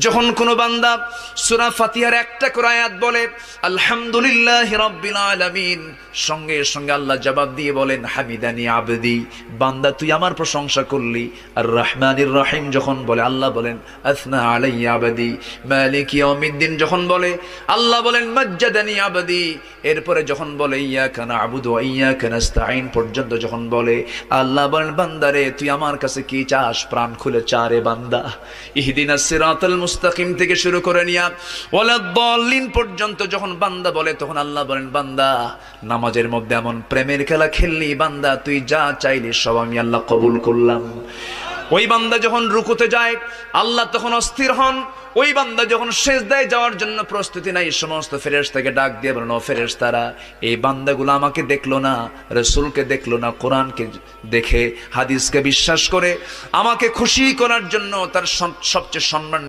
যখন কোনো বান্দা সূরা ফাতিহার একটা করে আয়াত বলে আলহামদুলিল্লাহি রাব্বিল আলামিন, সঙ্গে সঙ্গে আল্লাহ জবাব দিয়ে বলেন হামিদানি আবদি, বান্দা তুই আমার প্রশংসা করলি। আর রহমানির রহিম যখন বলে আল্লাহ বলেন আসনা আলাইয়া আবদি। মালিক ইয়াউমিদ্দিন যখন বলে আল্লাহ বলেন মাজ্জাদানি আবদি। এরপরে যখন বলে ইয়াকা না'বুদু ওয়া ইয়াকা নাস্তাঈন পর্যন্ত যখন বলে আল্লাহ বলেন বান্দারে তুই আমার কাছে কি চাস, প্রাণ খুলে চা রে বান্দা। ইহদিনাস সিরাতাল মুস্তাকিম থেকে শুরু করে নিয়া ওয়ালাদ-দাল্লিন পর্যন্ত যখন বান্দা বলে তখন আল্লাহ বলেন বান্দা নামাজের মধ্যে এমন প্রেমের খেলা খেললি বান্দা, তুই যা চাইলি সব আমি আল্লাহ কবুল করলাম। ওই বান্দা যখন রুকুতে যায় আল্লাহ তখন অস্থির হন। ওই বান্দা যখন সিজদায় যাওয়ার জন্য প্রস্তুতি নাই, সমস্ত ফেরেশতাকে ডাক দিয়ে বলেন ও ফেরেশতারা, এই বান্দাগুলো আমাকে দেখলো না, রাসূলকে দেখলো না, কোরআনকে দেখে হাদিসকে বিশ্বাস করে আমাকে খুশি করার জন্য তার সবচেয়ে সম্মান